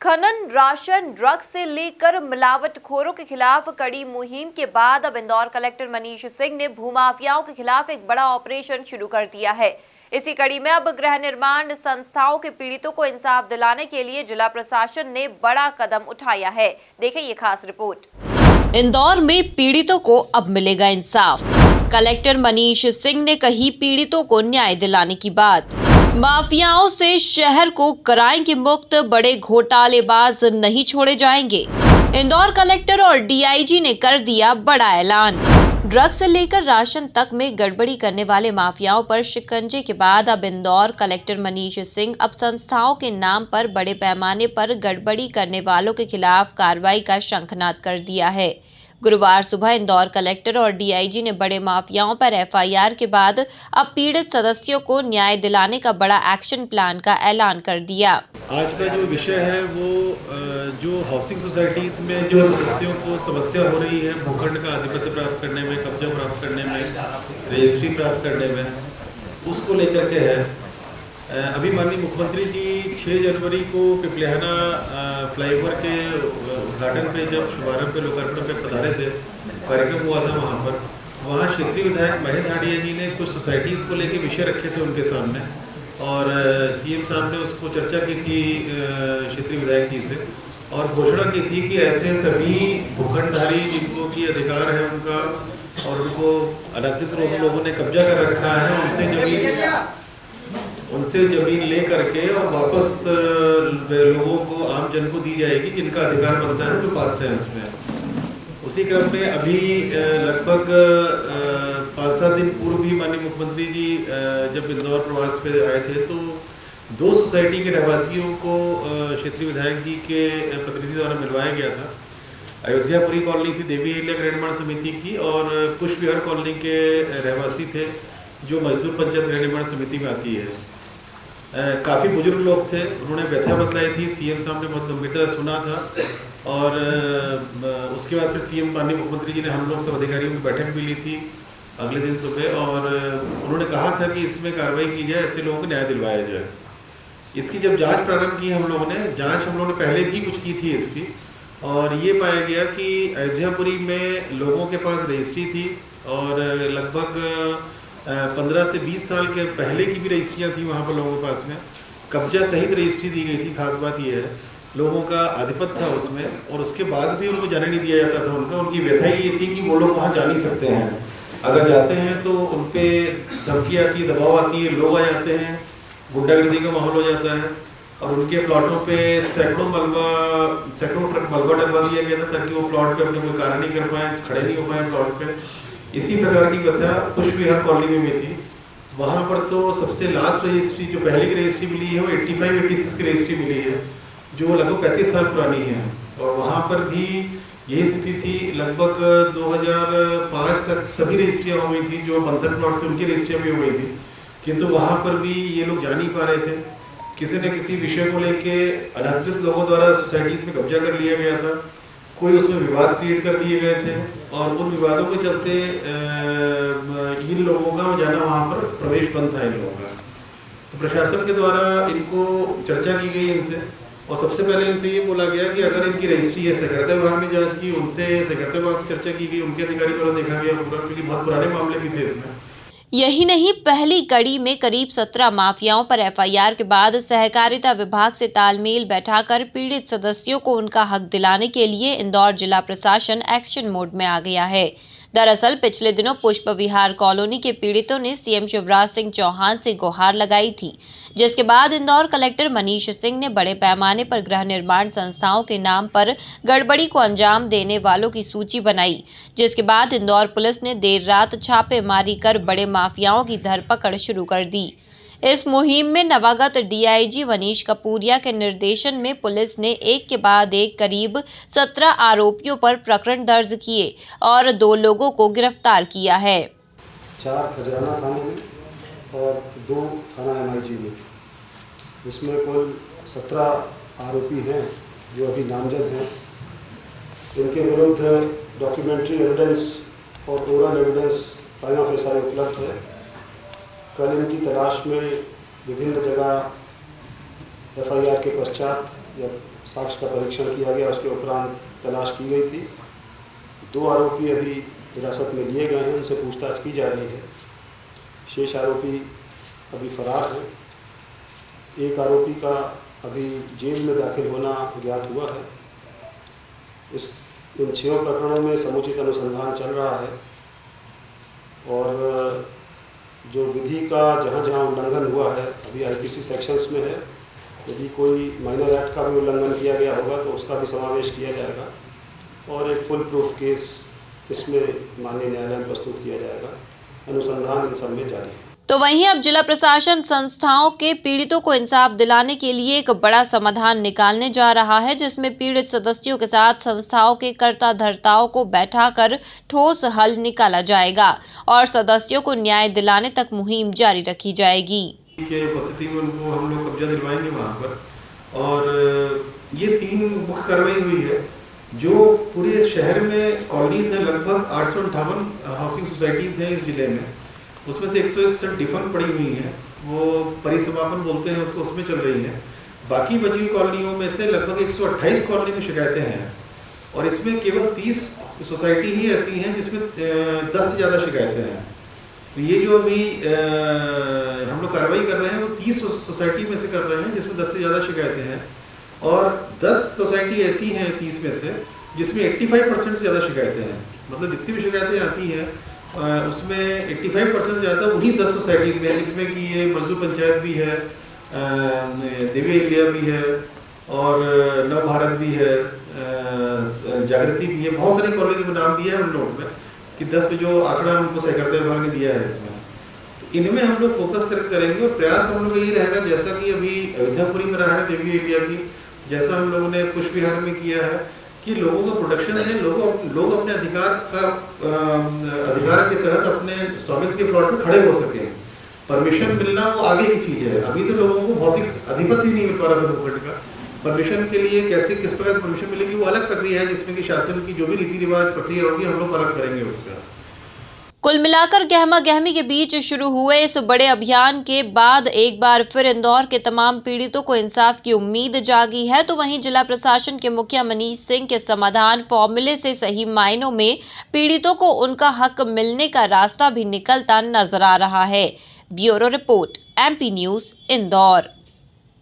खनन, ration, drugs से लेकर मिलावटखोरों के खिलाफ कड़ी मुहिम के बाद अब इंदौर कलेक्टर मनीष सिंह ने भूमाफियाओं के खिलाफ एक बड़ा ऑपरेशन शुरू कर दिया है। इसी कड़ी में अब गृह निर्माण संस्थाओं के पीड़ितों को इंसाफ दिलाने के लिए जिला प्रशासन ने बड़ा कदम उठाया है। देखें ये खास रिपोर्ट। इंदौर में पीड़ितों को अब मिलेगा इंसाफ। कलेक्टर मनीष सिंह ने कही पीड़ितों को न्याय दिलाने की बात। माफियाओं से शहर को कराएंगे मुक्त, बड़े घोटालेबाज नहीं छोड़े जाएंगे। इंदौर कलेक्टर और डीआईजी ने कर दिया बड़ा ऐलान। ड्रग्स से लेकर राशन तक में गड़बड़ी करने वाले माफियाओं पर शिकंजे के बाद अब इंदौर कलेक्टर मनीष सिंह अब संस्थाओं के नाम पर बड़े पैमाने पर गड़बड़ी करने वालों के खिलाफ कार्रवाई का शंखनाद कर दिया है। गुरुवार सुबह इंदौर कलेक्टर और डीआईजी ने बड़े माफियाओं पर एफआईआर के बाद अब पीड़ित सदस्यों को न्याय दिलाने का बड़ा एक्शन प्लान का ऐलान कर दिया। आज का जो विषय है वो जो हाउसिंग सोसाइटीज में जो सदस्यों को समस्या हो रही है भूखंड का आधिपत्य प्राप्त करने में, कब्जा प्राप्त करने में, रजिस्ट्री प्राप्त करने में, उसको लेकर के है। अभी माननीय मुख्यमंत्री जी 6 जनवरी को पिपलियाना फ्लाईओवर के उद्घाटन पे जब शुभारंभ पे लोकार्पण पे पधारे थे, कार्यक्रम हुआ था वहाँ क्षेत्रीय विधायक महेंद्र हाडिया जी ने कुछ सोसाइटीज़ को लेके विषय रखे थे उनके सामने और सीएम साहब ने उसको चर्चा की थी क्षेत्रीय विधायक जी से और घोषणा की थी कि ऐसे सभी भूखंडधारी जिनको की अधिकार है उनका और उनको अनाधिकृत लोगों ने कब्जा कर रखा है उनसे जमीन ले करके और वापस लोगों को, आम जन को दी जाएगी जिनका अधिकार बनता है, जो पात्र हैं उसमें। उसी क्रम में अभी लगभग 5-7 दिन पूर्व भी माननीय मुख्यमंत्री जी जब इंदौर प्रवास पे आए थे तो 2 सोसाइटी के रहवासियों को क्षेत्रीय विधायक जी के प्रतिनिधि द्वारा मिलवाया गया था। अयोध्यापुरी कॉलोनी थी देवी अहिल्या गृह निर्माण समिति की और पुष्प विहार कॉलोनी के रहवासी थे जो मजदूर पंचायत गृह निर्माण समिति में आती है। काफ़ी बुजुर्ग लोग थे, उन्होंने व्यथा बतलाई थी, सीएम साहब ने बहुत गंभीरता से सुना था और उसके बाद फिर सीएम माननीय मुख्यमंत्री जी ने हम लोग सब अधिकारियों की बैठक भी ली थी अगले दिन सुबह और उन्होंने कहा था कि इसमें कार्रवाई की जाए, ऐसे लोगों को न्याय दिलवाया जाए। इसकी जब जांच प्रारंभ की हम लोगों ने पहले भी कुछ की थी इसकी और ये पाया गया कि अयोध्यापुरी में लोगों के पास रजिस्ट्री थी और लगभग 15 से 20 साल के पहले की भी रजिस्ट्रियाँ थी वहाँ पर लोगों के पास में, कब्जा सहित रजिस्ट्री दी गई थी। खास बात यह है लोगों का आधिपत्य था उसमें और उसके बाद भी उनको जाने नहीं दिया जाता था। उनकी व्यथा ये थी कि वो लोग वहाँ जा नहीं सकते हैं, अगर जाते हैं तो उन पर धमकी आती है, दबाव आती है, लोग आ जाते हैं, गुंडागर्दी का माहौल हो जाता है और उनके प्लॉटों पे सैकड़ों ट्रक मलबा डलवा दिया गया था ताकि वो प्लॉट पे अपने कोई कार्य नहीं कर पाए, खड़े नहीं हो पाए प्लॉट पे। इसी प्रकार की व्यथा पुष्प विहार कॉलोनी में थी। वहाँ पर तो सबसे लास्ट रजिस्ट्री जो पहले की रजिस्ट्री मिली है वो 85-86 की रजिस्ट्री मिली है जो लगभग 35 साल पुरानी है और वहाँ पर भी यही स्थिति थी। लगभग 2005 तक सभी रजिस्ट्रियाँ हो गई थी, जो बंधन प्लॉट थे उनकी रजिस्ट्रियाँ भी हो गई थी, किंतु वहाँ पर भी ये लोग जा नहीं पा रहे थे। किसी न किसी विषय को लेके अनाधिकृत लोगों द्वारा सोसाइटीज़ में कब्जा कर लिया गया था, कोई उसमें विवाद क्रिएट कर दिए गए थे और उन विवादों के चलते इन लोगों का जाना वहाँ पर प्रवेश बंद था इन लोगों का। तो प्रशासन के द्वारा इनको चर्चा की गई इनसे और सबसे पहले इनसे ये बोला गया कि अगर इनकी रजिस्ट्री है, सहकारिता विभाग ने जांच की, उनसे सहकारिता विभाग से चर्चा की गई, उनके अधिकारी द्वारा देखा गया पूरा, क्योंकि बहुत पुराने मामले भी थे इसमें। यही नहीं, पहली कड़ी में करीब 17 माफियाओं पर एफआईआर के बाद सहकारिता विभाग से तालमेल बैठाकर पीड़ित सदस्यों को उनका हक दिलाने के लिए इंदौर जिला प्रशासन एक्शन मोड में आ गया है। दरअसल पिछले दिनों पुष्प विहार कॉलोनी के पीड़ितों ने सीएम शिवराज सिंह चौहान से गुहार लगाई थी, जिसके बाद इंदौर कलेक्टर मनीष सिंह ने बड़े पैमाने पर गृह निर्माण संस्थाओं के नाम पर गड़बड़ी को अंजाम देने वालों की सूची बनाई, जिसके बाद इंदौर पुलिस ने देर रात छापेमारी कर बड़े माफियाओं की धरपकड़ शुरू कर दी। इस मुहिम में नवागत डीआईजी मनीष कपूरिया के निर्देशन में पुलिस ने एक के बाद एक करीब 17 आरोपियों पर प्रकरण दर्ज किए और 2 लोगों को गिरफ्तार किया है। 4 खजराना थाने में और 2 थाना एमआईजी में, इसमें कुल 17 आरोपी हैं जो अभी नामजद हैं। इनके विरुद्ध डॉक्यूमेंट्री एविडेंस और ओरल एविडेंस प्राइमा फेसाई उपलब्ध है। कल इनकी तलाश में विभिन्न जगह एफआईआर के पश्चात या साक्ष्य का परीक्षण किया गया, उसके उपरांत तलाश की गई थी। 2 आरोपी अभी हिरासत में लिए गए हैं, उनसे पूछताछ की जा रही है। शेष आरोपी अभी फरार हैं। एक आरोपी का अभी जेल में दाखिल होना ज्ञात हुआ है। इन 6 प्रकरणों में समुचित अनुसंधान चल रहा है और जो विधि का जहाँ जहाँ उल्लंघन हुआ है अभी आईपीसी सेक्शंस में है। यदि कोई माइनर एक्ट का भी उल्लंघन किया गया होगा तो उसका भी समावेश किया जाएगा और एक फुल प्रूफ केस इसमें माननीय न्यायालय में प्रस्तुत किया जाएगा। अनुसंधान इन सब में जारी है। तो वहीं अब जिला प्रशासन संस्थाओं के पीड़ितों को इंसाफ दिलाने के लिए एक बड़ा समाधान निकालने जा रहा है, जिसमें पीड़ित सदस्यों के साथ संस्थाओं के कर्ता धर्ताओं को बैठाकर ठोस हल निकाला जाएगा और सदस्यों को न्याय दिलाने तक मुहिम जारी रखी जाएगी। के उपस्थिति में उनको हम लोग कब्जा दिलवाएंगे वहाँ पर। और ये 3 मुख्य कार्रवाई हुई है। जो पूरे शहर में कॉलोनीज हैं, लगभग 858 हाउसिंग सोसाइटीज़ हैं इस जिले में, उसमें से 161 डिफंक्ट पड़ी हुई हैं, वो परिसमापन बोलते हैं उसको, उसमें चल रही है। बाकी बची हुई कॉलोनियों में से लगभग 128 कॉलोनी में शिकायतें हैं और इसमें केवल 30 सोसाइटी ही ऐसी हैं जिसमें 10 से ज़्यादा शिकायतें हैं। तो ये जो अभी हम लोग कार्रवाई कर रहे हैं वो 30 सोसाइटी में से कर रहे हैं जिसमें 10 से ज़्यादा शिकायतें हैं और 10 सोसाइटी ऐसी हैं 30 में से जिसमें 85% से ज़्यादा शिकायतें हैं। मतलब जितनी भी शिकायतें आती हैं उसमें 85% ज़्यादा उन्हीं 10 सोसाइटीज़ में है, जिसमें कि ये मजदूर पंचायत भी है, देवी इंडिया भी है और नव भारत भी है, जागृति भी है। बहुत सारी कॉलेज में नाम दिया है उन लोगों में कि 10 पे जो आंकड़ा उनको सहकारिता विभाग ने दिया है इसमें, तो इनमें हम लोग फोकस करेंगे और प्रयास हम लोग यही रहेगा जैसा कि अभी अयोध्यापुरी में रहा है देवी इंडिया की, जैसा हम लोगों ने कुछ विहार में किया है कि लोगों का प्रोटेक्शन है, लोग अपने अधिकार के तहत अपने स्वामित्व के प्लॉट में खड़े हो सके। परमिशन मिलना वो आगे की चीज़ है। अभी तो लोगों को भौतिक अधिपति नहीं मिल पा रहा था भूखंड का। परमिशन के लिए किस प्रकार से परमिशन मिलेगी वो अलग प्रक्रिया है, जिसमें कि शासन की जो भी रीति रिवाज प्रक्रिया होगी हम लोग अलग करेंगे उसका। कुल मिलाकर गहमा गहमी के बीच शुरू हुए इस बड़े अभियान के बाद एक बार फिर इंदौर के तमाम पीड़ितों को इंसाफ की उम्मीद जागी है। तो वहीं जिला प्रशासन के मुखिया मनीष सिंह के समाधान फॉर्मूले से सही मायनों में पीड़ितों को उनका हक मिलने का रास्ता भी निकलता नजर आ रहा है। Bureau report, MP news, Indore.